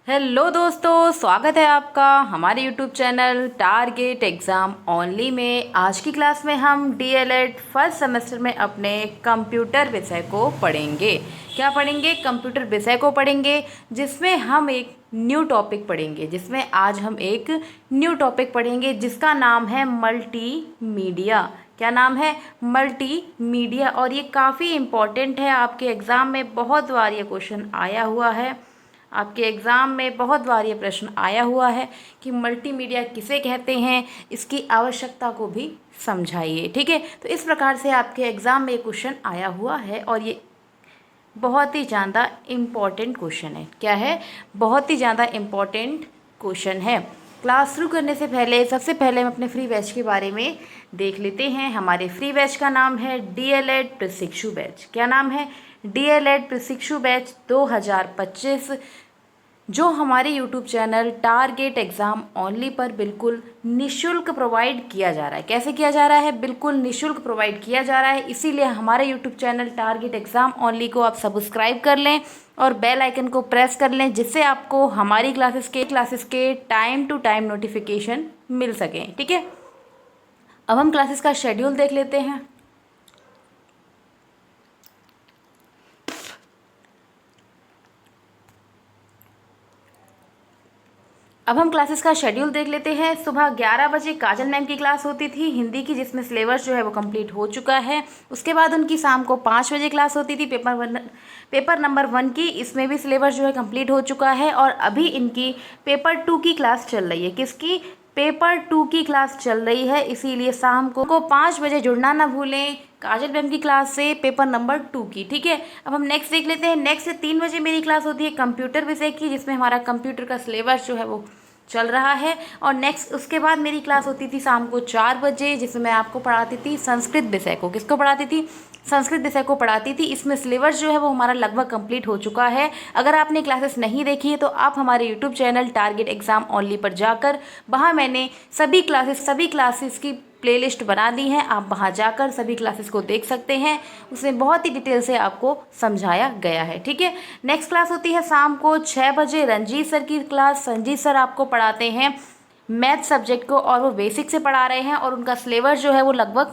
Hello दोस्तों, स्वागत है आपका हमारे YouTube channel target exam only में। आज की क्लास में हम डीएलएड फर्स्ट सेमेस्टर में अपने कंप्यूटर विषय को पढ़ेंगे। क्या पढ़ेंगे? कंप्यूटर विषय को पढ़ेंगे, जिसमें हम एक न्यू टॉपिक पढ़ेंगे। आज हम एक न्यू टॉपिक पढ़ेंगे जिसका नाम है मल्टीमीडिया। क्या नाम है? मल्टीमीडिया। और ये काफ़ी इम्पॉर्टेंट है, आपके एग्ज़ाम में बहुत बार ये क्वेश्चन आया हुआ है। आपके एग्ज़ाम में बहुत बार ये प्रश्न आया हुआ है कि मल्टीमीडिया किसे कहते हैं, इसकी आवश्यकता को भी समझाइए। ठीक है, तो इस प्रकार से आपके एग्ज़ाम में क्वेश्चन आया हुआ है और ये बहुत ही ज़्यादा इम्पॉर्टेंट क्वेश्चन है। क्या है? बहुत ही ज़्यादा इम्पॉर्टेंट क्वेश्चन है। क्लास शुरू करने से पहले सबसे पहले हम अपने फ्री बैच के बारे में देख लेते हैं। हमारे फ्री बैच का नाम है डीएलएड प्रशिक्षु बैच। क्या नाम है? डीएलएड प्रशिक्षु बैच 2025, जो हमारे YouTube channel target exam only पर बिल्कुल निशुल्क प्रोवाइड किया जा रहा है। कैसे किया जा रहा है? बिल्कुल निशुल्क प्रोवाइड किया जा रहा है। इसीलिए हमारे YouTube channel target exam only को आप सब्सक्राइब कर लें और बेल आइकन को प्रेस कर लें, जिससे आपको हमारी क्लासेस के टाइम टू टाइम नोटिफिकेशन मिल सकें। ठीक है, अब हम क्लासेस का शेड्यूल देख लेते हैं। अब हम क्लासेस का शेड्यूल देख लेते हैं। सुबह 11 बजे काजल मैम की क्लास होती थी हिंदी की, जिसमें सिलेबस जो है वो कंप्लीट हो चुका है। उसके बाद उनकी शाम को 5 बजे क्लास होती थी पेपर नंबर 1 की। इसमें भी सिलेबस जो है कंप्लीट हो चुका है। और अभी इनकी पेपर 2 की क्लास चल रही है। किसकी? पेपर 2 की क्लास चल रही है। इसीलिए शाम को 5 बजे जुड़ना ना भूलें काजल मैम की क्लास से, पेपर नंबर 2 की। ठीक है, अब हम नेक्स्ट देख लेते हैं। नेक्स्ट 3 बजे मेरी क्लास होती है कंप्यूटर विषय की, जिसमें हमारा कंप्यूटर का सिलेबस जो है वो चल रहा है। और नेक्स्ट उसके बाद मेरी क्लास होती थी शाम को 4 बजे, जिसमें मैं आपको पढ़ाती थी संस्कृत विषय को। किसको पढ़ाती थी? संस्कृत विषय को पढ़ाती थी। इसमें सिलेबस जो है वो हमारा लगभग कंप्लीट हो चुका है। अगर आपने क्लासेस नहीं देखी है तो आप हमारे YouTube channel target exam only पर जाकर, वहाँ मैंने सभी क्लासेस की प्लेलिस्ट बना दी है। आप वहाँ जाकर सभी क्लासेस को देख सकते हैं। उसमें बहुत ही डिटेल से आपको समझाया गया है। ठीक है, नेक्स्ट क्लास होती है शाम को 6 बजे रंजीत सर की क्लास। रंजीत सर आपको पढ़ाते हैं मैथ सब्जेक्ट को, और वो बेसिक से पढ़ा रहे हैं। और उनका सिलेबस जो है वो लगभग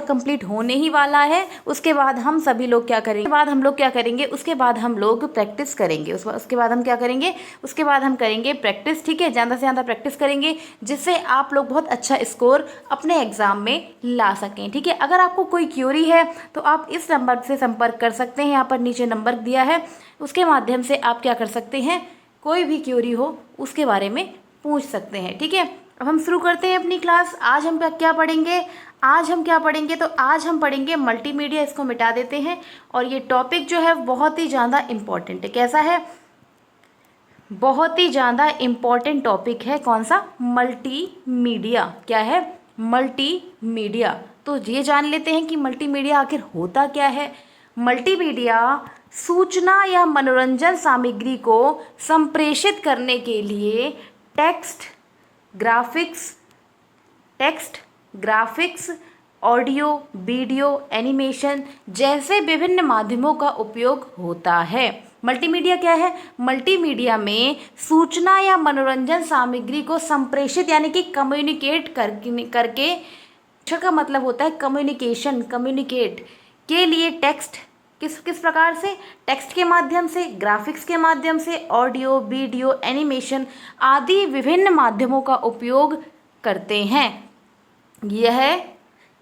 कंप्लीट होने ही वाला है। उसके बाद हम सभी लोग क्या करेंगे? उसके बाद हम लोग प्रैक्टिस करेंगे। उसके बाद हम क्या करेंगे? उसके बाद हम करेंगे प्रैक्टिस। ठीक है, ज़्यादा से ज़्यादा प्रैक्टिस करेंगे, जिससे आप लोग बहुत अच्छा स्कोर अपने एग्ज़ाम में ला सकें। ठीक है, अगर आपको कोई क्यूरी है तो आप इस नंबर से संपर्क कर सकते हैं। यहाँ पर नीचे नंबर दिया है, उसके माध्यम से आप क्या कर सकते हैं? कोई भी क्यूरी हो उसके बारे में पूछ सकते हैं। ठीक है, अब हम शुरू करते हैं अपनी क्लास। आज हम क्या पढ़ेंगे? तो आज हम पढ़ेंगे मल्टीमीडिया। इसको मिटा देते हैं। और ये टॉपिक जो है बहुत ही ज़्यादा इम्पॉर्टेंट है। कैसा है? बहुत ही ज़्यादा इम्पॉर्टेंट टॉपिक है। कौन सा? मल्टीमीडिया। क्या है? मल्टीमीडिया। तो ये जान लेते हैं कि मल्टीमीडिया आखिर होता क्या है। मल्टीमीडिया सूचना या मनोरंजन सामग्री को संप्रेषित करने के लिए text, graphics, audio, video, animation जैसे विभिन्न माध्यमों का उपयोग होता है। मल्टीमीडिया क्या है? मल्टीमीडिया में सूचना या मनोरंजन सामग्री को संप्रेषित यानी कि कम्युनिकेट करके अक्षर का मतलब होता है कम्युनिकेट के लिए टेक्स्ट, किस प्रकार से? टेक्स्ट के माध्यम से, ग्राफिक्स के माध्यम से, ऑडियो, वीडियो, एनिमेशन आदि विभिन्न माध्यमों का उपयोग करते हैं। यह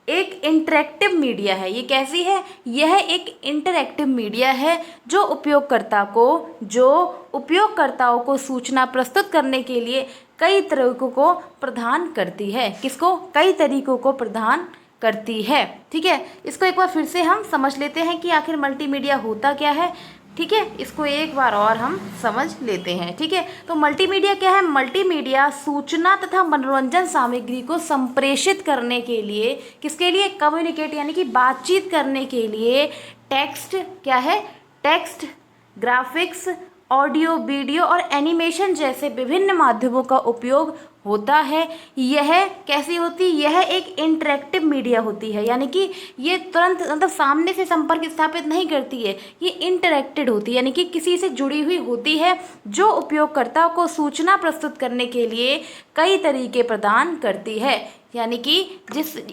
एक इंटरेक्टिव मीडिया है। ये कैसी है? यह एक इंटरेक्टिव मीडिया है जो उपयोगकर्ताओं को सूचना प्रस्तुत करने के लिए कई तरीकों को प्रदान करती है। किसको? कई तरीकों को प्रदान करती है। ठीक है, इसको एक बार फिर से हम समझ लेते हैं कि आखिर मल्टीमीडिया होता क्या है। ठीक है, इसको एक बार और हम समझ लेते हैं। ठीक है, तो मल्टीमीडिया क्या है? मल्टीमीडिया सूचना तथा मनोरंजन सामग्री को संप्रेषित करने के लिए, किसके लिए? कम्युनिकेट यानी कि बातचीत करने के लिए टेक्स्ट, क्या है? टेक्स्ट, ग्राफिक्स, ऑडियो, वीडियो और एनिमेशन जैसे विभिन्न माध्यमों का उपयोग होता है। यह कैसी होती, यह एक इंटरेक्टिव मीडिया होती है, यानी कि ये तुरंत मतलब सामने से संपर्क स्थापित नहीं करती है, ये इंटरेक्टेड होती है, यानी कि किसी से जुड़ी हुई होती है, जो उपयोगकर्ता को सूचना प्रस्तुत करने के लिए कई तरीके प्रदान करती है। यानी कि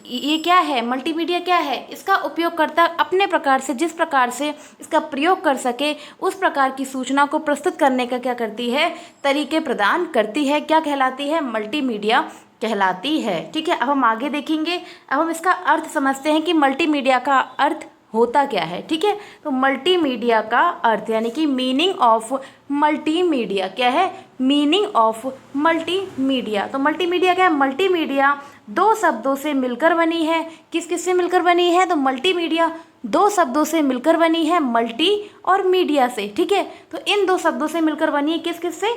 ये क्या है, मल्टीमीडिया क्या है, इसका उपयोगकर्ता अपने प्रकार से, जिस प्रकार से इसका प्रयोग कर सके उस प्रकार की सूचना को प्रस्तुत करने का क्या करती है, तरीके प्रदान करती है। क्या कहलाती है, मल्टीमीडिया कहलाती है। ठीक है, अब हम आगे देखेंगे। अब हम इसका अर्थ समझते हैं कि मल्टीमीडिया का अर्थ होता क्या है। ठीक है, तो मल्टीमीडिया का अर्थ यानी कि मीनिंग ऑफ मल्टीमीडिया क्या है, मीनिंग ऑफ मल्टीमीडिया। तो मल्टीमीडिया क्या है, मल्टीमीडिया दो शब्दों से मिलकर बनी है। किस किस से मिलकर बनी है, तो मल्टीमीडिया दो शब्दों से मिलकर बनी है, मल्टी और मीडिया से। ठीक है, तो इन दो शब्दों से मिलकर बनी है, किस किस से,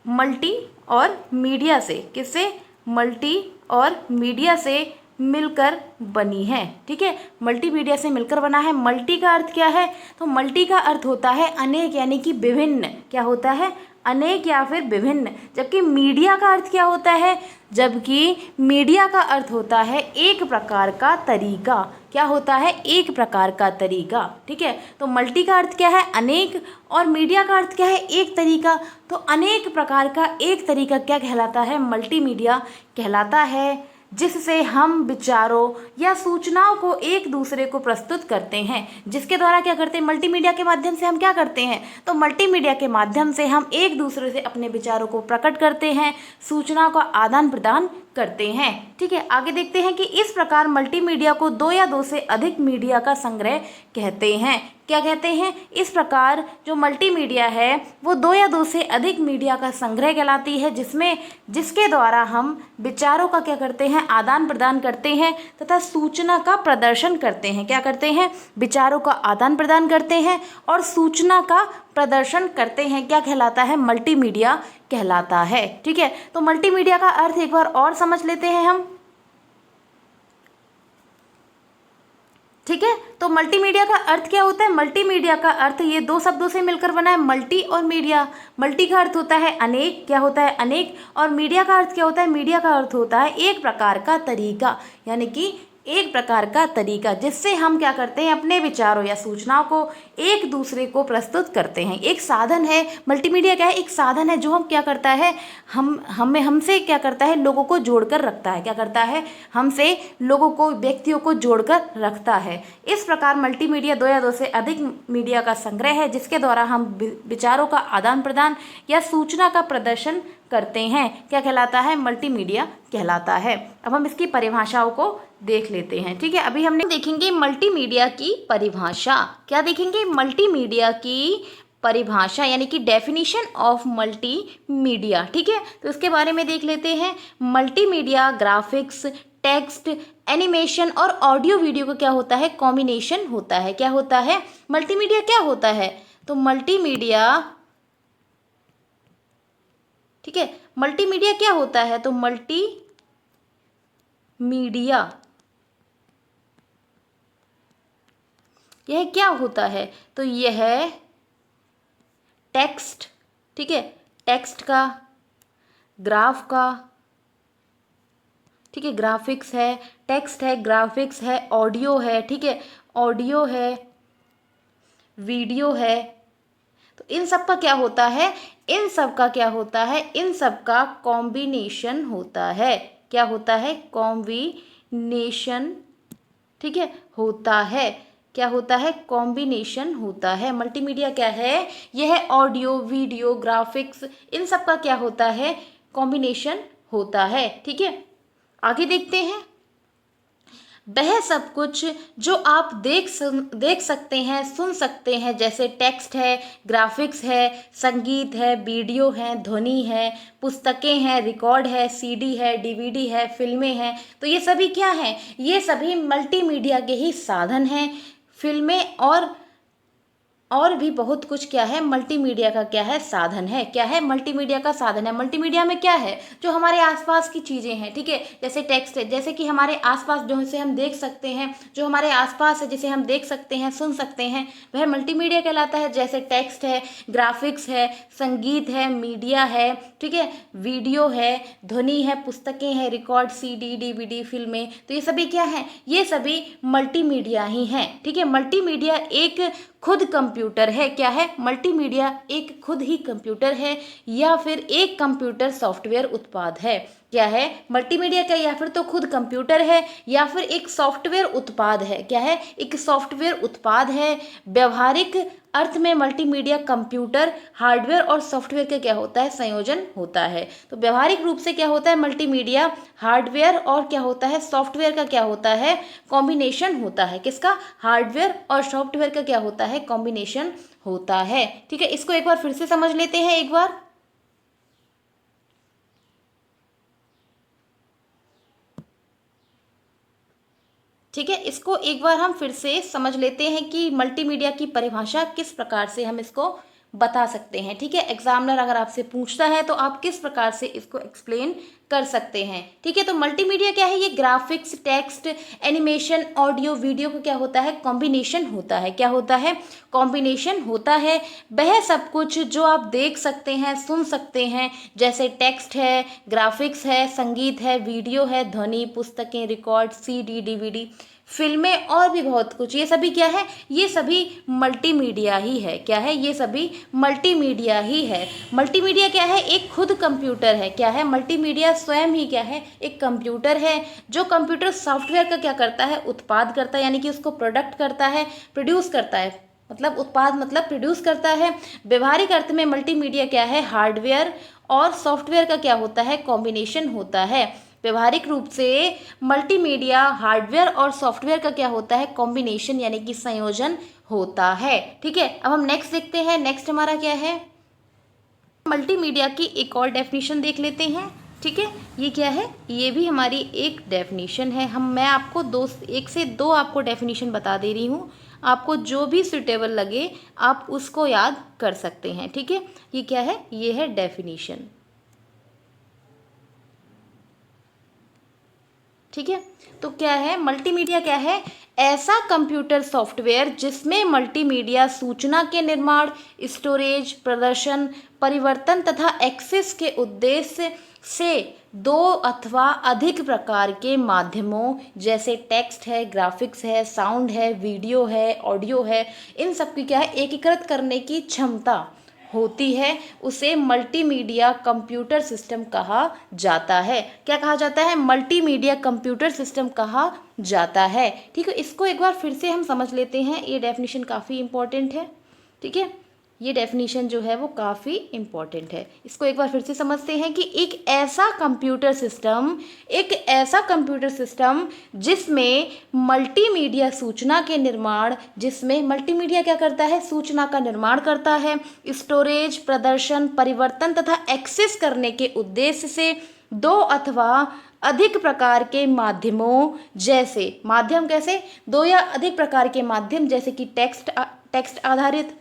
मल्टी और मीडिया से। किससे, मल्टी और मीडिया से मिलकर बनी है। ठीक है, मल्टीमीडिया से मिलकर बना है। मल्टी का अर्थ क्या है, तो मल्टी का अर्थ होता है अनेक, यानी कि विभिन्न। क्या होता है, अनेक या फिर विभिन्न। जबकि मीडिया का अर्थ क्या होता है, जबकि मीडिया का अर्थ होता है एक प्रकार का तरीका। क्या होता है, एक प्रकार का तरीका। ठीक है, तो मल्टी का अर्थ क्या है, अनेक, और मीडिया का अर्थ क्या है, एक तरीका। तो अनेक प्रकार का एक तरीका क्या कहलाता है, मल्टीमीडिया कहलाता है, जिससे हम विचारों या सूचनाओं को एक दूसरे को प्रस्तुत करते हैं। जिसके द्वारा क्या करते हैं, मल्टीमीडिया के माध्यम से हम क्या करते हैं, तो मल्टीमीडिया के माध्यम से हम एक दूसरे से अपने विचारों को प्रकट करते हैं, सूचनाओं का आदान प्रदान करते हैं। ठीक है, आगे देखते हैं कि इस प्रकार मल्टीमीडिया को दो या दो से अधिक मीडिया का संग्रह कहते हैं। क्या कहते हैं, इस प्रकार जो मल्टीमीडिया है वो दो या दो से अधिक मीडिया का संग्रह कहलाती है, जिसके द्वारा हम विचारों का क्या करते हैं, आदान प्रदान करते हैं तथा सूचना का प्रदर्शन करते हैं। क्या करते हैं, विचारों का आदान प्रदान करते हैं और सूचना का प्रदर्शन करते हैं। क्या कहलाता है, मल्टीमीडिया कहलाता है। ठीक है, तो मल्टीमीडिया का अर्थ एक बार और समझ लेते हैं हम। ठीक है, तो मल्टीमीडिया का अर्थ क्या होता है, मल्टीमीडिया का अर्थ ये दो शब्दों से मिलकर बना है, मल्टी और मीडिया। मल्टी का अर्थ होता है अनेक, क्या होता है, अनेक, और मीडिया का अर्थ क्या होता है, मीडिया का अर्थ होता है एक प्रकार का तरीका, यानी कि एक प्रकार का तरीका, जिससे हम क्या करते हैं, अपने विचारों या सूचनाओं को एक दूसरे को प्रस्तुत करते हैं। एक साधन है, मल्टीमीडिया क्या है, एक साधन है जो हम क्या करता है, हमसे क्या करता है, लोगों को जोड़कर रखता है। क्या करता है, हमसे लोगों को, व्यक्तियों को जोड़कर रखता है। इस प्रकार मल्टीमीडिया दो या दो से अधिक मीडिया का संग्रह है, जिसके द्वारा हम विचारों का आदान प्रदान या सूचना का प्रदर्शन करते हैं। क्या कहलाता है, मल्टीमीडिया कहलाता है। अब हम इसकी परिभाषाओं को देख लेते हैं। ठीक है, अभी हमने देखेंगे मल्टीमीडिया की परिभाषा। क्या देखेंगे, मल्टीमीडिया की परिभाषा, यानी कि डेफिनेशन ऑफ मल्टीमीडिया। ठीक है, तो इसके बारे में देख लेते हैं। मल्टीमीडिया ग्राफिक्स, टेक्स्ट, एनिमेशन और ऑडियो वीडियो का क्या होता है, कॉम्बिनेशन होता है। क्या होता है, मल्टीमीडिया क्या होता है, तो मल्टीमीडिया, ठीक है, मल्टीमीडिया क्या होता है, तो मल्टीमीडिया यह क्या होता है, तो यह टेक्स्ट, ठीक है, टेक्स्ट का, ग्राफ का, ठीक है, ग्राफिक्स है, टेक्स्ट है, ग्राफिक्स है, ऑडियो है, ठीक है, ऑडियो है, वीडियो है। तो इन सब का क्या होता है, इन सब का क्या होता है, इन सब का कॉम्बिनेशन होता है। क्या होता है, कॉम्बिनेशन, ठीक है, होता है। क्या होता है, कॉम्बिनेशन होता है। मल्टीमीडिया क्या है, यह ऑडियो, वीडियो, ग्राफिक्स, इन सब का क्या होता है, कॉम्बिनेशन होता है। ठीक है, आगे देखते हैं। वह सब कुछ जो आप देख सकते हैं, सुन सकते हैं, जैसे टेक्स्ट है, ग्राफिक्स है, संगीत है, वीडियो है, ध्वनि है, पुस्तकें हैं, रिकॉर्ड है, सीडी है, डीवीडी है, फिल्में हैं, तो ये सभी क्या हैं, ये सभी मल्टीमीडिया के ही साधन हैं। फिल्में और और भी बहुत कुछ क्या है, मल्टीमीडिया का क्या है, साधन है। क्या है, मल्टीमीडिया का साधन है। मल्टीमीडिया में क्या है, जो हमारे आसपास की चीज़ें हैं, ठीक है, जैसे टेक्स्ट है, जैसे कि हमारे आसपास जो से हम देख सकते हैं, जो हमारे आसपास है जिसे हम देख सकते हैं, सुन सकते हैं, वह मल्टीमीडिया कहलाता है। जैसे टेक्स्ट है, ग्राफिक्स है, संगीत है, मीडिया है, ठीक है, वीडियो है, ध्वनि है, पुस्तकें हैं, रिकॉर्ड, सीडी, डीवीडी, फिल्में, तो ये सभी क्या है, ये सभी मल्टीमीडिया ही हैं, ठीक है। मल्टीमीडिया एक खुद कंप्यूटर है। क्या है, मल्टीमीडिया एक खुद ही कंप्यूटर है या फिर एक कंप्यूटर सॉफ्टवेयर उत्पाद है। क्या है, मल्टीमीडिया क्या, या फिर तो खुद कंप्यूटर है या फिर एक सॉफ्टवेयर उत्पाद है। क्या है, एक सॉफ्टवेयर उत्पाद है। व्यवहारिक अर्थ में मल्टीमीडिया कंप्यूटर, हार्डवेयर और सॉफ्टवेयर का क्या होता है, संयोजन होता है। तो व्यवहारिक रूप से क्या होता है, मल्टीमीडिया हार्डवेयर और क्या होता है, सॉफ्टवेयर का क्या होता है, कॉम्बिनेशन होता है। किसका, हार्डवेयर और सॉफ्टवेयर का क्या होता है, कॉम्बिनेशन होता है, ठीक है। इसको एक बार फिर से समझ लेते हैं एक बार। ठीक है, इसको एक बार हम फिर से समझ लेते हैं कि मल्टीमीडिया की परिभाषा किस प्रकार से हम इसको बता सकते हैं। ठीक है, एग्जामिनर अगर आपसे पूछता है तो आप किस प्रकार से इसको एक्सप्लेन कर सकते हैं। ठीक है, तो मल्टीमीडिया क्या है, ये graphics, text, animation, audio, video का क्या होता है, कॉम्बिनेशन होता है। क्या होता है, कॉम्बिनेशन होता है। वह सब कुछ जो आप देख सकते हैं, सुन सकते हैं, जैसे टेक्स्ट है, ग्राफिक्स है, संगीत है, वीडियो है, ध्वनि, पुस्तकें, रिकॉर्ड, सीडी, डीवीडी, फिल्में और भी बहुत कुछ, ये सभी क्या है, ये सभी मल्टीमीडिया ही है। क्या है, ये सभी मल्टीमीडिया ही है। मल्टीमीडिया क्या है, एक खुद कंप्यूटर है। क्या है, मल्टीमीडिया स्वयं ही क्या है, एक कंप्यूटर है। जो कंप्यूटर सॉफ्टवेयर का क्या करता है, उत्पाद करता है, यानी कि उसको प्रोडक्ट करता है, प्रोड्यूस करता है, मतलब उत्पाद मतलब प्रोड्यूस करता है। व्यवहारिक अर्थ में मल्टीमीडिया क्या है, हार्डवेयर और सॉफ्टवेयर का क्या होता है, कॉम्बिनेशन होता है। व्यवहारिक रूप से मल्टीमीडिया हार्डवेयर और सॉफ्टवेयर का क्या होता है, कॉम्बिनेशन यानी कि संयोजन होता है। ठीक है, अब हम नेक्स्ट देखते हैं। नेक्स्ट हमारा क्या है, मल्टीमीडिया की एक और डेफिनेशन देख लेते हैं। ठीक है, ये क्या है, ये भी हमारी एक डेफिनेशन है। मैं आपको एक से दो आपको डेफिनेशन बता दे रही हूँ, आपको जो भी सुटेबल लगे आप उसको याद कर सकते हैं। ठीक है, ये क्या है, ये है डेफिनेशन। ठीक है, तो क्या है, मल्टीमीडिया क्या है, ऐसा कंप्यूटर सॉफ्टवेयर जिसमें मल्टीमीडिया सूचना के निर्माण, स्टोरेज, प्रदर्शन, परिवर्तन तथा एक्सेस के उद्देश्य से दो अथवा अधिक प्रकार के माध्यमों जैसे टेक्स्ट है, ग्राफिक्स है, साउंड है, वीडियो है, ऑडियो है, इन सब की क्या है, एकीकृत करने की क्षमता होती है, उसे मल्टीमीडिया कंप्यूटर सिस्टम कहा जाता है। क्या कहा जाता है, मल्टीमीडिया कंप्यूटर सिस्टम कहा जाता है। ठीक है, इसको एक बार फिर से हम समझ लेते हैं, ये डेफिनेशन काफ़ी इंपॉर्टेंट है। ठीक है, ये डेफिनेशन जो है वो काफ़ी इम्पॉर्टेंट है। इसको एक बार फिर से समझते हैं कि एक ऐसा कंप्यूटर सिस्टम जिसमें मल्टीमीडिया सूचना के निर्माण, जिसमें मल्टीमीडिया क्या करता है, सूचना का निर्माण करता है, स्टोरेज, प्रदर्शन, परिवर्तन तथा एक्सेस करने के उद्देश्य से दो अथवा अधिक प्रकार के माध्यमों जैसे, माध्यम कैसे, दो या अधिक प्रकार के माध्यम जैसे कि टेक्स्ट आधारित,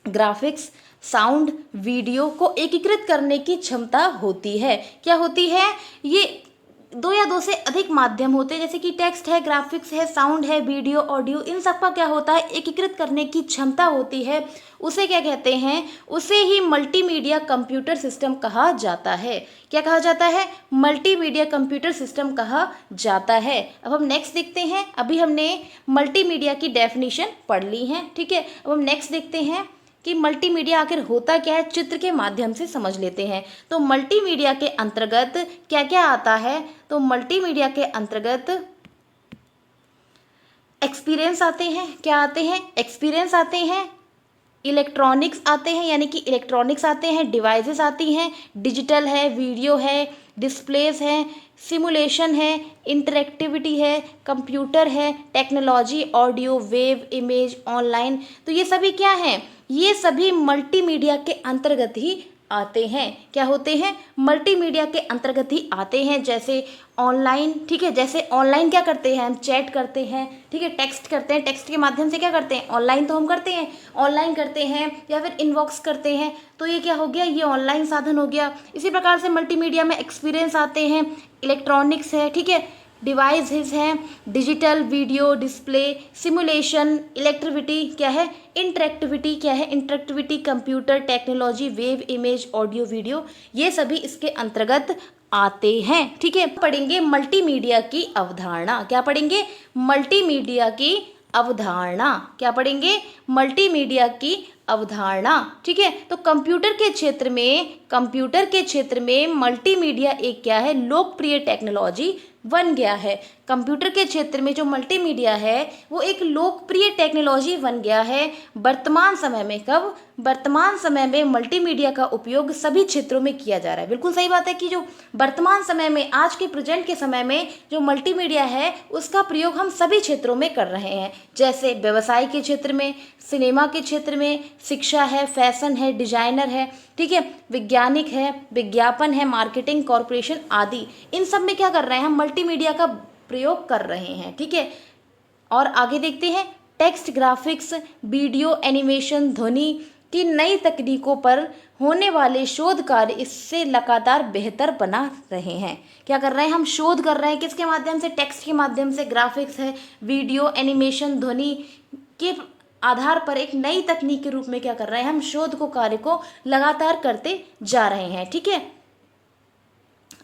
ग्राफिक्स, साउंड, वीडियो को एकीकृत करने की क्षमता होती है। क्या होती है, ये दो या दो से अधिक माध्यम होते हैं, जैसे कि टेक्स्ट है, ग्राफिक्स है, साउंड है, वीडियो, ऑडियो, इन सब का क्या होता है, एकीकृत करने की क्षमता होती है। उसे क्या कहते हैं, उसे ही मल्टीमीडिया कंप्यूटर सिस्टम कहा जाता है। क्या कहा जाता है, मल्टीमीडिया कंप्यूटर सिस्टम कहा जाता है। अब हम नेक्स्ट देखते हैं। अभी हमने मल्टीमीडिया की डेफिनेशन पढ़ ली है। ठीक है, अब हम नेक्स्ट देखते हैं कि मल्टीमीडिया आखिर होता क्या है, चित्र के माध्यम से समझ लेते हैं। तो मल्टीमीडिया के अंतर्गत क्या क्या आता है, तो मल्टीमीडिया के अंतर्गत एक्सपीरियंस आते हैं। क्या आते हैं, एक्सपीरियंस आते हैं, इलेक्ट्रॉनिक्स आते हैं, यानी कि इलेक्ट्रॉनिक्स आते हैं, डिवाइसेस आती हैं, डिजिटल है, वीडियो है, डिस्प्लेस हैं, सिमुलेशन है, इंटरेक्टिविटी है, कंप्यूटर है, technology, audio, wave, image, online, तो ये सभी क्या हैं, ये सभी मल्टीमीडिया के अंतर्गत ही आते हैं। क्या होते हैं? मल्टीमीडिया के अंतर्गत ही आते हैं। जैसे ऑनलाइन, ठीक है, जैसे ऑनलाइन क्या करते हैं हम? चैट करते हैं, ठीक है, टेक्स्ट करते हैं, टेक्स्ट के माध्यम से क्या करते हैं? ऑनलाइन तो हम करते हैं, ऑनलाइन करते हैं या फिर इनबॉक्स करते हैं, तो ये क्या हो गया? ये ऑनलाइन साधन हो गया। इसी प्रकार से मल्टीमीडिया में एक्सपीरियंस आते हैं, इलेक्ट्रॉनिक्स है, ठीक है, डिवाइसेस हैं, डिजिटल वीडियो डिस्प्ले, सिमुलेशन, इलेक्ट्रिविटी क्या है? इंटरेक्टिविटी क्या है? Interactivity, computer technology, wave image, audio video, ये सभी इसके अंतर्गत आते हैं। ठीक है, पढ़ेंगे मल्टीमीडिया की अवधारणा। क्या पढ़ेंगे? मल्टीमीडिया की अवधारणा। क्या पढ़ेंगे? मल्टीमीडिया की अवधारणा। ठीक है, तो कंप्यूटर के क्षेत्र में मल्टीमीडिया एक क्या है? लोकप्रिय टेक्नोलॉजी बन गया है। कंप्यूटर के क्षेत्र में जो मल्टीमीडिया है वो एक लोकप्रिय टेक्नोलॉजी बन गया है वर्तमान समय में। कब? वर्तमान समय में मल्टीमीडिया का उपयोग सभी क्षेत्रों में किया जा रहा है। बिल्कुल सही बात है कि जो वर्तमान समय में, आज के प्रेजेंट के समय में जो मल्टीमीडिया है उसका प्रयोग हम सभी क्षेत्रों में कर रहे हैं। जैसे व्यवसाय के क्षेत्र में, सिनेमा के क्षेत्र में, शिक्षा है, फैशन है, डिजाइनर है, ठीक है, वैज्ञानिक है, विज्ञापन है, मार्केटिंग, कॉरपोरेशन आदि, इन सब में क्या कर रहे हैं हम? मल्टीमीडिया का प्रयोग कर रहे हैं। ठीक है, और आगे देखते हैं, टेक्स्ट, ग्राफिक्स, वीडियो, एनिमेशन, ध्वनि की नई तकनीकों पर होने वाले शोध कार्य इससे लगातार बेहतर बना रहे हैं। क्या कर रहे हैं हम? शोध कर रहे हैं। किसके माध्यम से? टेक्स्ट के माध्यम से, ग्राफिक्स है, वीडियो, एनिमेशन, ध्वनि के आधार पर एक नई तकनीक के रूप में क्या कर रहे हैं हम? शोध को, कार्य को लगातार करते जा रहे हैं। ठीक है,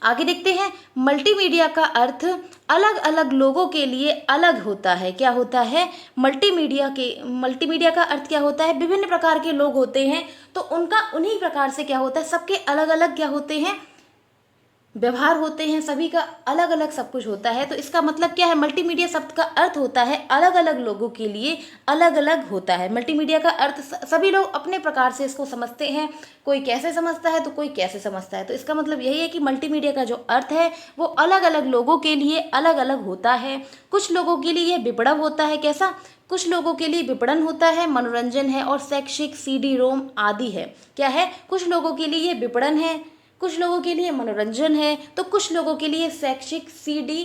आगे देखते हैं, मल्टीमीडिया का अर्थ अलग अलग लोगों के लिए अलग होता है। क्या होता है? मल्टीमीडिया का अर्थ क्या होता है? विभिन्न प्रकार के लोग होते हैं तो उनका उन्हीं प्रकार से क्या होता है? सबके अलग अलग क्या होते हैं? व्यवहार होते हैं, सभी का अलग अलग सब कुछ होता है। तो इसका मतलब क्या है? मल्टीमीडिया शब्द का अर्थ होता है अलग अलग लोगों के लिए अलग अलग होता है। मल्टीमीडिया का अर्थ सभी लोग अपने प्रकार से इसको समझते हैं। कोई कैसे समझता है तो कोई कैसे समझता है। तो इसका मतलब यही है कि मल्टीमीडिया का जो अर्थ है वो अलग अलग लोगों के लिए अलग अलग होता है। कुछ लोगों के लिए यह विपणन होता है। कैसा? कुछ लोगों के लिए विपणन होता है, मनोरंजन है और शैक्षिक, सीडी रोम आदि है। क्या है? कुछ लोगों के लिए ये विपणन है, कुछ लोगों के लिए मनोरंजन है, तो कुछ लोगों के लिए शैक्षिक, सीडी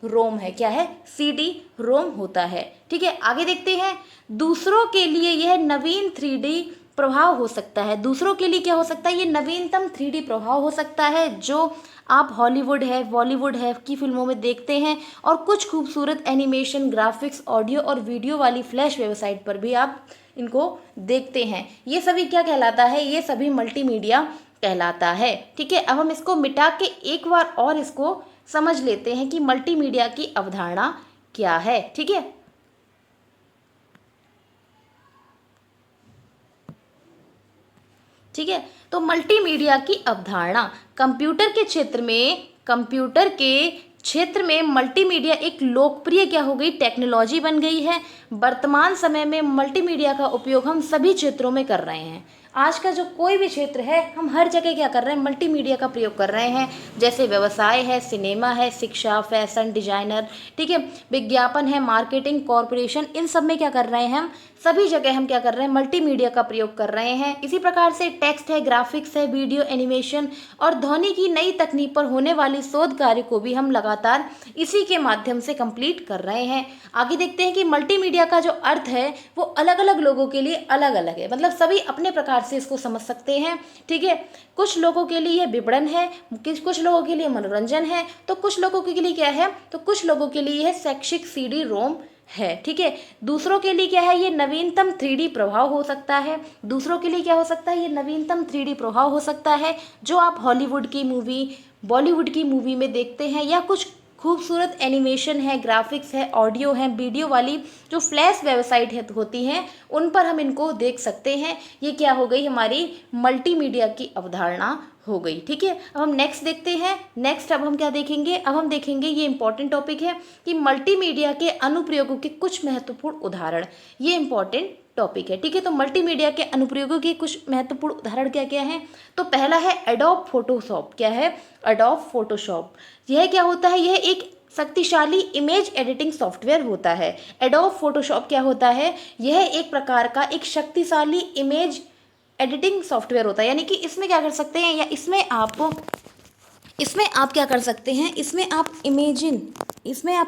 रोम है। क्या है? सीडी रोम होता है। ठीक है, आगे देखते हैं, दूसरों के लिए यह नवीन 3D प्रभाव हो सकता है। दूसरों के लिए क्या हो सकता है? ये नवीनतम 3D प्रभाव हो सकता है जो आप हॉलीवुड है, बॉलीवुड है की फिल्मों में देखते हैं, और कुछ खूबसूरत एनिमेशन, ग्राफिक्स, ऑडियो और वीडियो वाली फ्लैश वेबसाइट पर भी आप इनको देखते हैं। ये सभी क्या कहलाता है? ये सभी मल्टीमीडिया कहलाता है। ठीक है, अब हम इसको मिटा के एक बार और इसको समझ लेते हैं कि मल्टीमीडिया की अवधारणा क्या है। ठीक है, ठीक है, तो मल्टीमीडिया की अवधारणा, कंप्यूटर के क्षेत्र में मल्टीमीडिया एक लोकप्रिय क्या हो गई? टेक्नोलॉजी बन गई है। वर्तमान समय में मल्टीमीडिया का उपयोग हम सभी क्षेत्रों में कर रहे हैं। आज का जो कोई भी क्षेत्र है हम हर जगह क्या कर रहे हैं? मल्टीमीडिया का प्रयोग कर रहे हैं। जैसे व्यवसाय है, सिनेमा है, शिक्षा, फैशन, डिजाइनर, ठीक है, विज्ञापन है, मार्केटिंग, कॉरपोरेशन, इन सब में क्या कर रहे हैं हम? सभी जगह हम क्या कर रहे हैं? मल्टीमीडिया का प्रयोग कर रहे हैं। इसी प्रकार से टेक्स्ट है, ग्राफिक्स है, वीडियो, एनिमेशन और ध्वनि की नई तकनीक पर होने वाली शोध कार्य को भी हम लगातार इसी के माध्यम से कंप्लीट कर रहे हैं। आगे देखते हैं कि मल्टीमीडिया का जो अर्थ है वो अलग अलग लोगों के लिए अलग अलग है, मतलब सभी अपने प्रकार से इसको समझ सकते हैं। ठीक है, कुछ लोगों के लिए विपणन है, कुछ लोगों के लिए मनोरंजन है, तो कुछ लोगों के लिए क्या है? तो कुछ लोगों के लिए यह शैक्षिक, सीडी रोम है। ठीक है, दूसरों के लिए क्या है? ये नवीनतम 3D प्रभाव हो सकता है। दूसरों के लिए क्या हो सकता है? ये नवीनतम 3D प्रभाव हो सकता है जो आप हॉलीवुड की मूवी, बॉलीवुड की मूवी में देखते हैं, या कुछ खूबसूरत एनिमेशन है, ग्राफिक्स है, ऑडियो है, वीडियो वाली जो फ्लैश वेबसाइट होती हैं उन पर हम इनको देख सकते हैं। ये क्या हो गई? हमारी मल्टीमीडिया की अवधारणा हो गई। ठीक है, अब हम नेक्स्ट देखते हैं। नेक्स्ट अब हम क्या देखेंगे? अब हम देखेंगे, ये इंपॉर्टेंट टॉपिक है कि मल्टीमीडिया के अनुप्रयोगों के कुछ महत्वपूर्ण उदाहरण। ये इंपॉर्टेंट टॉपिक है। ठीक है, तो मल्टीमीडिया के अनुप्रयोगों के कुछ महत्वपूर्ण उदाहरण क्या क्या हैं? तो पहला है एडोब फोटोशॉप। क्या है? Adobe Photoshop. यह क्या होता है? यह एक शक्तिशाली इमेज एडिटिंग सॉफ्टवेयर होता है। एडोब फोटोशॉप क्या होता है? यह एक प्रकार का एक शक्तिशाली इमेज एडिटिंग सॉफ्टवेयर होता है, यानी कि इसमें क्या कर सकते हैं, या इसमें आप क्या कर सकते हैं, इसमें आप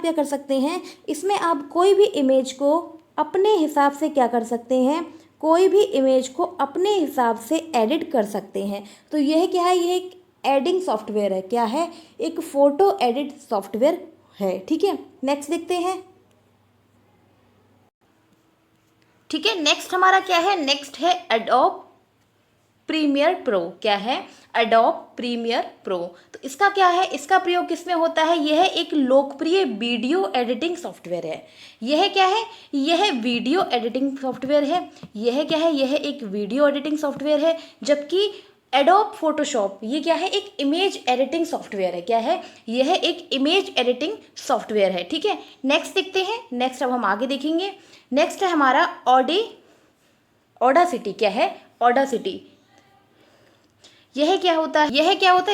क्या कर सकते हैं, इसमें आप कोई भी इमेज को अपने हिसाब से क्या कर सकते हैं, कोई भी इमेज को अपने हिसाब से एडिट कर सकते हैं। तो यह क्या है, यह एक एडिटिंग सॉफ्टवेयर है। क्या है, एक फ़ोटो एडिट सॉफ्टवेयर है। ठीक है, नेक्स्ट देखते हैं। ठीक है, नेक्स्ट हमारा क्या है, नेक्स्ट है एडोब प्रीमियर प्रो। क्या है, एडोब प्रीमियर प्रो। तो इसका क्या है, इसका प्रयोग किसमें होता है, यह एक लोकप्रिय वीडियो एडिटिंग सॉफ्टवेयर है। यह क्या है, यह वीडियो एडिटिंग सॉफ्टवेयर है। यह क्या है, यह एक वीडियो एडिटिंग सॉफ्टवेयर है। जबकि एडोब फोटोशॉप ये क्या है, एक इमेज एडिटिंग सॉफ्टवेयर है। क्या है, यह एक इमेज एडिटिंग सॉफ्टवेयर है। ठीक है, नेक्स्ट देखते हैं। नेक्स्ट अब हम आगे देखेंगे। नेक्स्ट है हमारा ऑडासिटी। क्या है, ऑडासिटी। यह क्या होता है,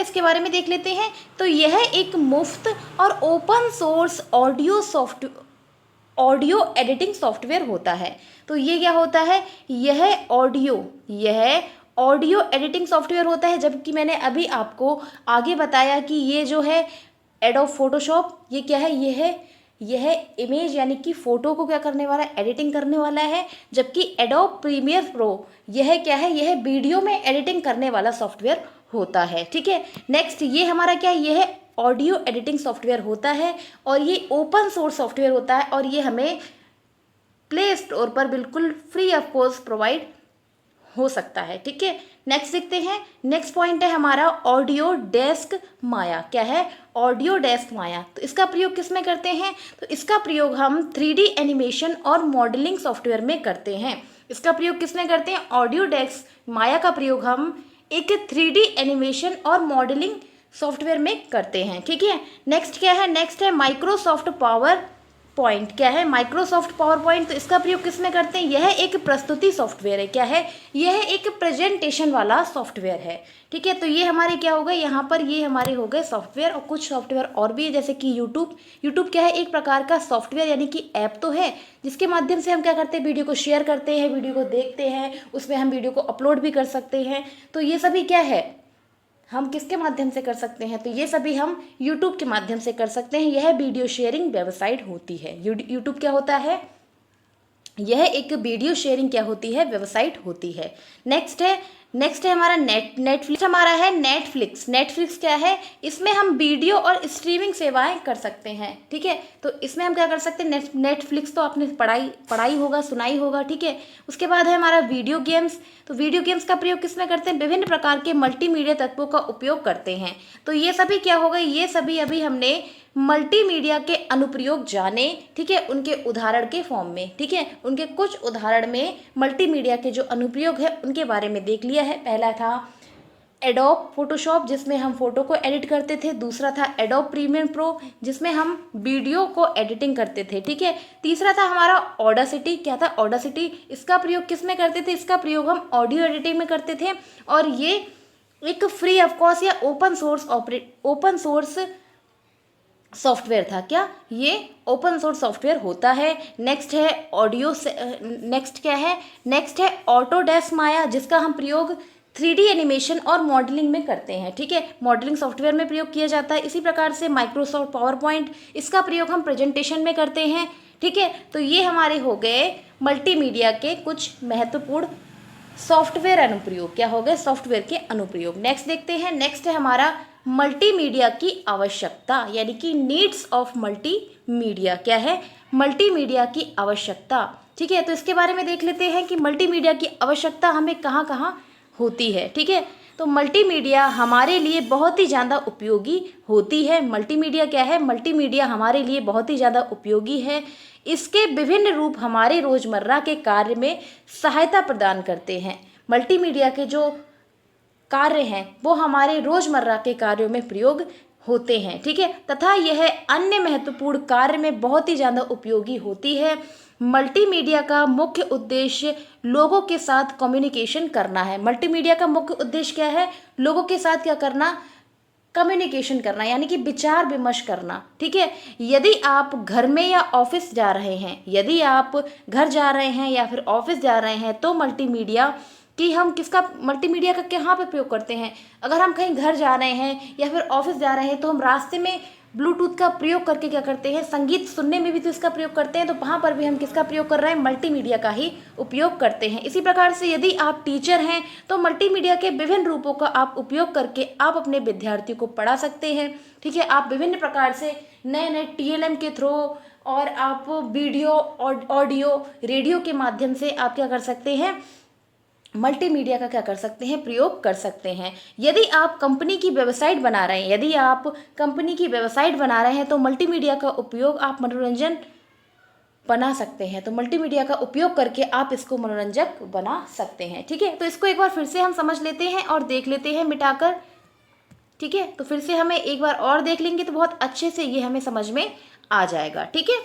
इसके बारे में देख लेते हैं। तो यह एक मुफ्त और open source audio editing software होता है। तो ये क्या होता है, यह ऑडियो एडिटिंग सॉफ्टवेयर होता है। जबकि मैंने अभी आपको आगे बताया कि ये जो है एडोब फोटोशॉप, ये क्या है, यह इमेज यानी कि फ़ोटो को क्या करने वाला है, एडिटिंग करने वाला है। जबकि एडोब प्रीमियर प्रो यह क्या है, यह वीडियो में एडिटिंग करने वाला सॉफ्टवेयर होता है। ठीक है, नेक्स्ट ये हमारा क्या है, यह ऑडियो एडिटिंग सॉफ्टवेयर होता है और ये ओपन सोर्स सॉफ्टवेयर होता है और ये हमें प्ले स्टोर पर बिल्कुल फ्री ऑफ कॉस्ट प्रोवाइड हो सकता है। ठीक है, नेक्स्ट देखते हैं। नेक्स्ट पॉइंट है हमारा ऑडियो डेस्क माया। क्या है, ऑडियो डेस्क माया। तो इसका प्रयोग किस में करते हैं, तो इसका प्रयोग हम 3D एनिमेशन और मॉडलिंग सॉफ्टवेयर में करते हैं। इसका प्रयोग किस में करते हैं, ऑडियो डेस्क माया का प्रयोग हम एक 3D एनिमेशन और मॉडलिंग सॉफ्टवेयर में करते हैं। ठीक है, नेक्स्ट क्या है, नेक्स्ट है माइक्रोसॉफ्ट पावर पॉइंट। क्या है, माइक्रोसॉफ्ट पावर पॉइंट। तो इसका प्रयोग किस में करते हैं, यह एक प्रस्तुति सॉफ्टवेयर है। क्या है, यह एक प्रेजेंटेशन वाला सॉफ्टवेयर है। ठीक है, तो ये हमारे क्या हो गए, यहाँ पर ये हमारे हो गए सॉफ्टवेयर। और कुछ सॉफ्टवेयर और भी है, जैसे कि यूट्यूब क्या है, एक प्रकार का सॉफ्टवेयर यानी कि ऐप तो है, जिसके माध्यम से हम क्या करते हैं, वीडियो को शेयर करते हैं, वीडियो को देखते हैं, उसमें हम वीडियो को अपलोड भी कर सकते हैं। तो ये सभी क्या है, हम किसके माध्यम से कर सकते हैं, तो ये सभी हम यूट्यूब के माध्यम से कर सकते हैं। यह वीडियो शेयरिंग वेबसाइट होती है। यूट्यूब क्या होता है, यह एक वीडियो शेयरिंग क्या होती है, वेबसाइट होती है। नेक्स्ट है हमारा नेटफ्लिक्स। हमारा है नेटफ्लिक्स क्या है, इसमें हम वीडियो और स्ट्रीमिंग सेवाएं कर सकते हैं। ठीक है, तो इसमें हम क्या कर सकते हैं, नेटफ्लिक्स तो आपने पढ़ाई होगा, सुनाई होगा। ठीक है, उसके बाद है हमारा वीडियो गेम्स। तो वीडियो गेम्स का प्रयोग किसमें करते हैं, विभिन्न प्रकार के मल्टीमीडिया तत्वों का उपयोग करते हैं। तो ये सभी क्या हो गए, ये सभी अभी हमने मल्टीमीडिया के अनुप्रयोग जाने। ठीक है, उनके उदाहरण के फॉर्म में। ठीक है, उनके कुछ उदाहरण में मल्टीमीडिया के जो अनुप्रयोग है उनके बारे में देख लिया है। पहला था एडोब फोटोशॉप, जिसमें हम फोटो को एडिट करते थे। दूसरा था एडोब प्रीमियर प्रो, जिसमें हम वीडियो को एडिटिंग करते थे। ठीक है, तीसरा था हमारा ऑडासिटी। क्या था, ऑडासिटी। इसका प्रयोग किस में करते थे, इसका प्रयोग हम ऑडियो एडिटिंग में करते थे और ये एक फ्री ऑफ कॉस्ट या ओपन सोर्स सॉफ्टवेयर था। क्या, ये ओपन सोर्स सॉफ्टवेयर होता है। नेक्स्ट है ऑटोडेस्क माया, जिसका हम प्रयोग 3D एनिमेशन और मॉडलिंग में करते हैं। ठीक है, मॉडलिंग सॉफ्टवेयर में प्रयोग किया जाता है। इसी प्रकार से माइक्रोसॉफ्ट पावर पॉइंट, इसका प्रयोग हम प्रेजेंटेशन में करते हैं। ठीक है, तो ये हमारे हो गए मल्टीमीडिया के कुछ महत्वपूर्ण सॉफ्टवेयर अनुप्रयोग। क्या हो गए, सॉफ्टवेयर के अनुप्रयोग। नेक्स्ट देखते हैं। नेक्स्ट है हमारा मल्टीमीडिया की आवश्यकता, यानी कि नीड्स ऑफ मल्टीमीडिया। क्या है, मल्टीमीडिया की आवश्यकता। ठीक है, तो इसके बारे में देख लेते हैं कि मल्टीमीडिया की आवश्यकता हमें कहाँ कहाँ होती है। ठीक है, तो मल्टीमीडिया हमारे लिए बहुत ही ज़्यादा उपयोगी होती है। मल्टीमीडिया क्या है, मल्टीमीडिया हमारे लिए बहुत ही ज़्यादा उपयोगी है। इसके विभिन्न रूप हमारे रोज़मर्रा के कार्य में सहायता प्रदान करते हैं। मल्टीमीडिया के जो कार्य हैं वो हमारे रोज़मर्रा के कार्यों में प्रयोग होते हैं। ठीक है, तथा यह अन्य महत्वपूर्ण कार्य में बहुत ही ज़्यादा उपयोगी होती है। मल्टीमीडिया का मुख्य उद्देश्य लोगों के साथ कम्युनिकेशन करना है। मल्टीमीडिया का मुख्य उद्देश्य क्या है, लोगों के साथ क्या करना, कम्युनिकेशन करना, यानी कि विचार विमर्श करना। ठीक है, यदि आप घर में या ऑफिस जा रहे हैं, या फिर ऑफिस जा रहे हैं, तो मल्टीमीडिया कि हम किसका मल्टीमीडिया का कहाँ पे प्रयोग करते हैं। अगर हम कहीं घर जा रहे हैं या फिर ऑफिस जा रहे हैं तो हम रास्ते में ब्लूटूथ का प्रयोग करके क्या करते हैं, संगीत सुनने में भी तो इसका प्रयोग करते हैं, तो वहाँ पर भी हम किसका प्रयोग कर रहे हैं, मल्टीमीडिया का ही उपयोग करते हैं। इसी प्रकार से यदि आप टीचर हैं तो मल्टीमीडिया के विभिन्न रूपों का आप उपयोग करके आप अपने विद्यार्थियों को पढ़ा सकते हैं। ठीक है, आप विभिन्न प्रकार से नए नए TLM के थ्रू और आप वीडियो ऑडियो रेडियो के माध्यम से आप क्या कर सकते हैं, मल्टीमीडिया का क्या कर सकते हैं, प्रयोग कर सकते हैं। यदि आप कंपनी की वेबसाइट बना रहे हैं, यदि आप कंपनी की वेबसाइट बना रहे हैं तो मल्टीमीडिया का उपयोग आप मनोरंजन बना सकते हैं, तो मल्टीमीडिया का उपयोग करके आप इसको मनोरंजक बना सकते हैं। ठीक है, तो इसको एक बार फिर से हम समझ लेते हैं और देख लेते हैं मिटाकर। ठीक है, तो फिर से हमें एक बार और देख लेंगे तो बहुत अच्छे से ये हमें समझ में आ जाएगा। ठीक है,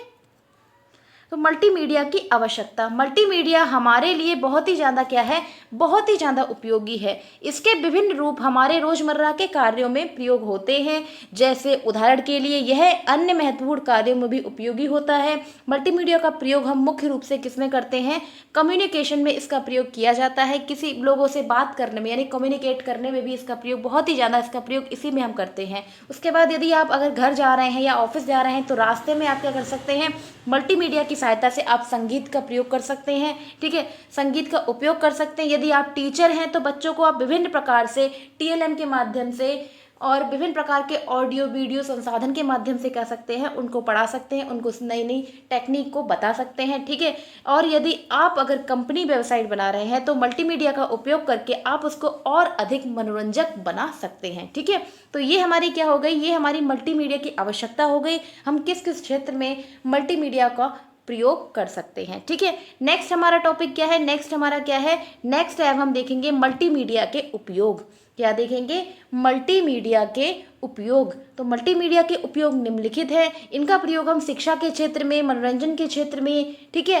तो मल्टीमीडिया की आवश्यकता, मल्टीमीडिया हमारे लिए बहुत ही ज़्यादा क्या है, बहुत ही ज़्यादा उपयोगी है। इसके विभिन्न रूप हमारे रोज़मर्रा के कार्यों में प्रयोग होते हैं। जैसे उदाहरण के लिए यह अन्य महत्वपूर्ण कार्यों में भी उपयोगी होता है। मल्टीमीडिया का प्रयोग हम मुख्य रूप से किस में करते हैं, कम्युनिकेशन में इसका प्रयोग किया जाता है। किसी लोगों से बात करने में यानी कम्युनिकेट करने में भी इसका प्रयोग बहुत ही ज़्यादा, इसका प्रयोग इसी में हम करते हैं। उसके बाद यदि आप अगर घर जा रहे हैं या ऑफिस जा रहे हैं तो रास्ते में आप क्या कर सकते हैं, मल्टीमीडिया की सहायता से आप संगीत का प्रयोग कर सकते हैं। ठीक है, संगीत का उपयोग कर सकते हैं। यदि आप टीचर हैं तो बच्चों को आप विभिन्न प्रकार से TLM के माध्यम से और विभिन्न प्रकार के ऑडियो वीडियो संसाधन के माध्यम से कह सकते हैं, उनको पढ़ा सकते हैं, उनको नई नई टेक्निक को बता सकते हैं। ठीक है, और यदि आप अगर कंपनी वेबसाइट बना रहे हैं तो मल्टीमीडिया का उपयोग करके आप उसको और अधिक मनोरंजक बना सकते हैं। ठीक है, तो ये हमारी क्या हो गई, ये हमारी मल्टीमीडिया की आवश्यकता हो गई। हम किस किस क्षेत्र में मल्टीमीडिया का प्रयोग कर सकते हैं। ठीक है, नेक्स्ट हमारा टॉपिक क्या है, नेक्स्ट हमारा क्या है, नेक्स्ट है हम देखेंगे मल्टीमीडिया के उपयोग। क्या देखेंगे, मल्टीमीडिया के उपयोग। तो मल्टीमीडिया के उपयोग निम्नलिखित है। इनका प्रयोग हम शिक्षा के क्षेत्र में, मनोरंजन के क्षेत्र में, ठीक है,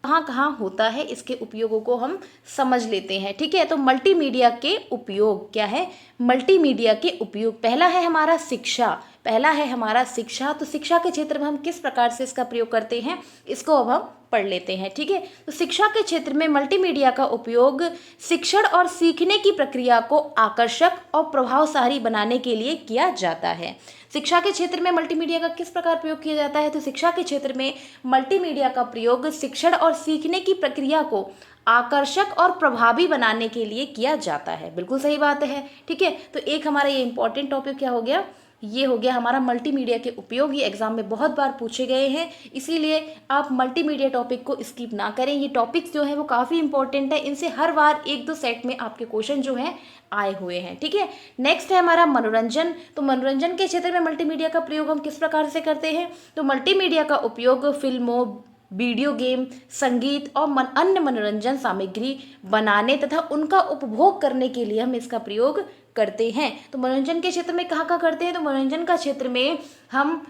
कहाँ कहाँ होता है, इसके उपयोगों को हम समझ लेते हैं। ठीक है, तो मल्टीमीडिया के उपयोग क्या है, मल्टीमीडिया के उपयोग पहला है हमारा शिक्षा, पहला है हमारा शिक्षा। तो शिक्षा के क्षेत्र में हम किस प्रकार से इसका प्रयोग करते हैं, इसको अब हम पढ़ लेते हैं। ठीक है, तो शिक्षा के क्षेत्र में मल्टीमीडिया का उपयोग शिक्षण और सीखने की प्रक्रिया को आकर्षक और प्रभावशाली बनाने के लिए किया जाता है। शिक्षा के क्षेत्र में मल्टीमीडिया का किस प्रकार प्रयोग किया जाता है, तो शिक्षा के क्षेत्र में मल्टीमीडिया का प्रयोग शिक्षण और सीखने की प्रक्रिया को आकर्षक और प्रभावी बनाने के लिए किया जाता है। बिल्कुल सही बात है। ठीक है, तो एक हमारा ये इंपॉर्टेंट टॉपिक क्या हो गया, ये हो गया हमारा मल्टीमीडिया के उपयोग। ये एग्जाम में बहुत बार पूछे गए हैं, इसीलिए आप मल्टीमीडिया टॉपिक को स्किप ना करें। ये टॉपिक्स जो है वो काफ़ी इंपॉर्टेंट है, इनसे हर बार एक दो सेट में आपके क्वेश्चन जो हैं आए हुए हैं। ठीक है, नेक्स्ट है हमारा मनोरंजन। तो मनोरंजन के क्षेत्र में मल्टीमीडिया का प्रयोग हम किस प्रकार से करते हैं, तो मल्टीमीडिया का उपयोग फिल्मों, वीडियो गेम, संगीत और अन्य मनोरंजन सामग्री बनाने तथा उनका उपभोग करने के लिए हम इसका प्रयोग करते हैं। तो मनोरंजन के क्षेत्र में कहाँ कहाँ करते हैं, तो मनोरंजन का क्षेत्र में हम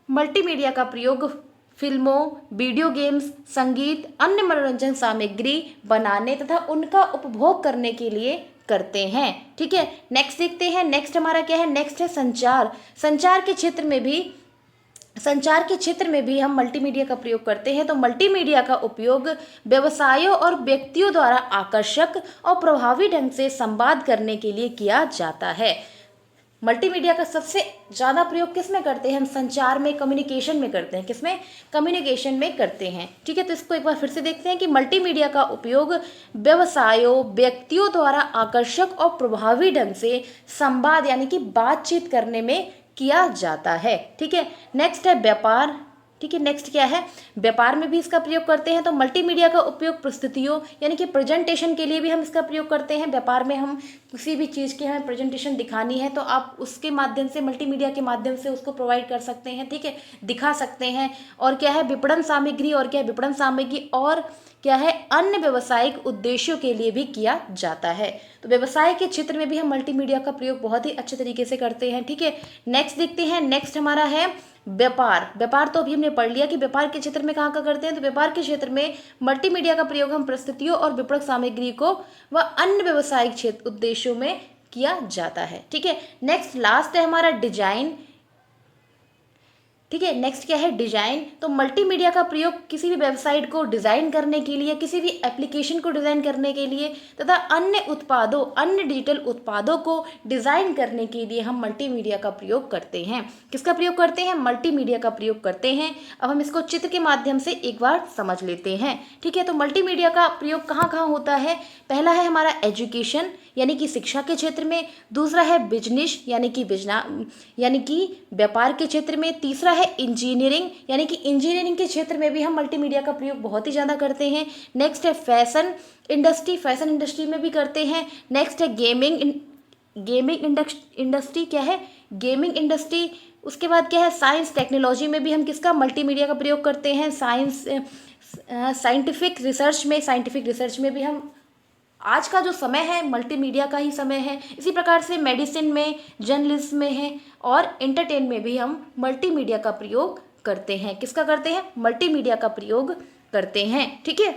मल्टीमीडिया का प्रयोग फिल्मों, वीडियो गेम्स, संगीत, अन्य मनोरंजन सामग्री बनाने तथा उनका उपभोग करने के लिए करते हैं। ठीक है, नेक्स्ट देखते हैं, नेक्स्ट हमारा क्या है, नेक्स्ट है संचार। संचार के क्षेत्र में भी हम मल्टीमीडिया का प्रयोग करते हैं। तो मल्टीमीडिया का उपयोग व्यवसायों और व्यक्तियों द्वारा आकर्षक और प्रभावी ढंग से संवाद करने के लिए किया जाता है। मल्टीमीडिया का सबसे ज़्यादा प्रयोग किस में करते हैं, हम संचार में, कम्युनिकेशन में करते हैं। किस में, कम्युनिकेशन में करते हैं। ठीक है, तो इसको एक बार फिर से देखते हैं कि मल्टीमीडिया का उपयोग व्यवसायों, व्यक्तियों द्वारा आकर्षक और प्रभावी ढंग से संवाद यानी कि बातचीत करने में किया जाता है। ठीक है, नेक्स्ट है व्यापार। ठीक है, नेक्स्ट क्या है, व्यापार में भी इसका प्रयोग करते हैं। तो मल्टीमीडिया का उपयोग प्रस्तुतियों यानी कि प्रेजेंटेशन के लिए भी हम इसका प्रयोग करते हैं। व्यापार में हम किसी भी चीज़ की हमें प्रेजेंटेशन दिखानी है तो आप उसके माध्यम से, मल्टीमीडिया के माध्यम से उसको प्रोवाइड कर सकते हैं। ठीक है, दिखा सकते हैं। और क्या है, विपणन सामग्री, और क्या है, विपणन सामग्री और क्या है, अन्य व्यवसायिक उद्देश्यों के लिए भी किया जाता है। तो व्यवसाय के क्षेत्र में भी हम मल्टीमीडिया का प्रयोग बहुत ही अच्छे तरीके से करते हैं। ठीक है, नेक्स्ट देखते हैं, नेक्स्ट हमारा है व्यापार। व्यापार तो अभी हमने पढ़ लिया कि व्यापार के क्षेत्र में कहाँ करते हैं, तो व्यापार के क्षेत्र में मल्टीमीडिया का प्रयोग हम प्रस्तुतियों और विपणन सामग्री को व अन्य व्यवसायिक क्षेत्र उद्देश्यों में किया जाता है। ठीक है, नेक्स्ट लास्ट है हमारा डिजाइन। ठीक है। नेक्स्ट क्या है, डिजाइन। तो मल्टीमीडिया का प्रयोग किसी भी वेबसाइट को डिज़ाइन करने के लिए, किसी भी एप्लीकेशन को डिज़ाइन करने के लिए तथा अन्य डिजिटल उत्पादों को डिज़ाइन करने के लिए हम मल्टीमीडिया का प्रयोग करते हैं। किसका प्रयोग करते हैं, मल्टीमीडिया का प्रयोग करते हैं। अब हम इसको चित्र के माध्यम से एक बार समझ लेते हैं। ठीक है, तो मल्टीमीडिया का प्रयोग कहाँ कहाँ होता है। पहला है हमारा एजुकेशन यानी कि शिक्षा के क्षेत्र में, दूसरा है बिजनेस यानी कि व्यापार के क्षेत्र में, तीसरा है इंजीनियरिंग यानी कि इंजीनियरिंग के क्षेत्र में भी हम मल्टीमीडिया का प्रयोग बहुत ही ज़्यादा करते हैं। नेक्स्ट है फैशन इंडस्ट्री में भी करते हैं। नेक्स्ट है गेमिंग इंडस्ट्री, क्या है, गेमिंग इंडस्ट्री। उसके बाद क्या है, साइंस टेक्नोलॉजी में भी हम किसका, मल्टीमीडिया का प्रयोग करते हैं। साइंटिफिक रिसर्च में भी हम, आज का जो समय है मल्टीमीडिया का ही समय है। इसी प्रकार से मेडिसिन में, जर्नलिज्म में है और एंटरटेन में भी हम मल्टीमीडिया का प्रयोग करते हैं। किसका करते हैं, मल्टीमीडिया का प्रयोग करते हैं। ठीक है,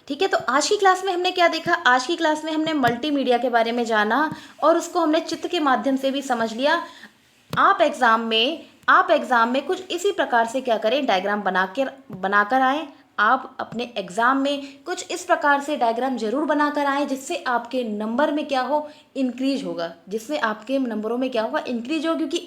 ठीक है। तो आज की क्लास में हमने क्या देखा, आज की क्लास में हमने मल्टीमीडिया के बारे में जाना और उसको हमने चित्र के माध्यम से भी समझ लिया। आप एग्ज़ाम में कुछ इसी प्रकार से क्या करें, डायग्राम बनाकर आएँ। आप अपने एग्ज़ाम में कुछ इस प्रकार से डायग्राम जरूर बनाकर आएँ जिससे आपके नंबर में क्या हो, इंक्रीज होगा, क्योंकि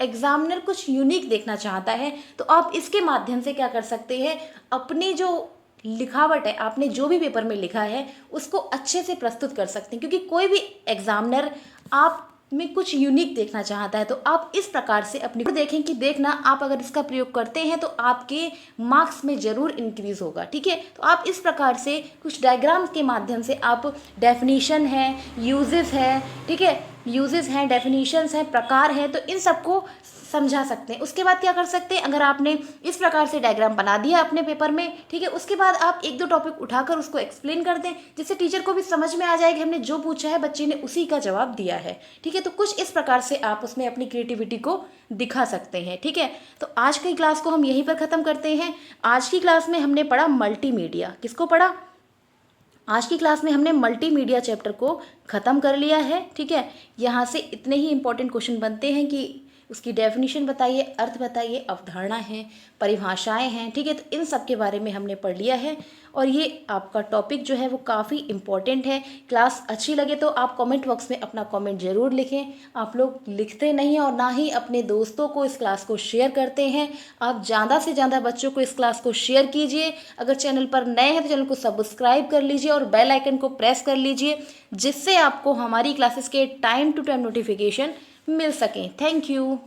एग्जामिनर कुछ यूनिक देखना चाहता है। तो आप इसके माध्यम से क्या कर सकते हैं, अपनी जो लिखावट है, आपने जो भी पेपर में लिखा है उसको अच्छे से प्रस्तुत कर सकते हैं, क्योंकि कोई भी एग्जामिनर आप में कुछ यूनिक देखना चाहता है। तो आप इस प्रकार से अपनी देखें कि देखना, आप अगर इसका प्रयोग करते हैं तो आपके मार्क्स में ज़रूर इंक्रीज होगा। ठीक है, तो आप इस प्रकार से कुछ डायग्राम के माध्यम से आप डेफिनीशन है, यूजेस है, ठीक है, डेफिनीशंस हैं, प्रकार है, तो इन सबको समझा सकते हैं। उसके बाद क्या कर सकते हैं, अगर आपने इस प्रकार से डायग्राम बना दिया अपने पेपर में, ठीक है, उसके बाद आप एक दो टॉपिक उठाकर उसको एक्सप्लेन कर दें जिससे टीचर को भी समझ में आ जाए कि हमने जो पूछा है बच्चे ने उसी का जवाब दिया है। ठीक है, तो कुछ इस प्रकार से आप उसमें अपनी क्रिएटिविटी को दिखा सकते हैं। ठीक है, तो आज की क्लास को हम यहीं पर ख़त्म करते हैं। आज की क्लास में हमने पढ़ा मल्टीमीडिया। किसको पढ़ा, आज की क्लास में हमने मल्टीमीडिया चैप्टर को ख़त्म कर लिया है। ठीक है, यहाँ से इतने ही इंपॉर्टेंट क्वेश्चन बनते हैं कि उसकी डेफिनेशन बताइए, अर्थ बताइए, अवधारणा है, परिभाषाएं हैं। ठीक है, तो इन सब के बारे में हमने पढ़ लिया है और ये आपका टॉपिक जो है वो काफ़ी इम्पॉर्टेंट है। क्लास अच्छी लगे तो आप कमेंट बॉक्स में अपना कमेंट ज़रूर लिखें। आप लोग लिखते नहीं और ना ही अपने दोस्तों को इस क्लास को शेयर करते हैं। आप ज़्यादा से ज़्यादा बच्चों को इस क्लास को शेयर कीजिए। अगर चैनल पर नए हैं तो चैनल को सब्सक्राइब कर लीजिए और बेल आइकन को प्रेस कर लीजिए, जिससे आपको हमारी क्लासेस के टाइम टू टाइम नोटिफिकेशन मिल सकें। Thank you.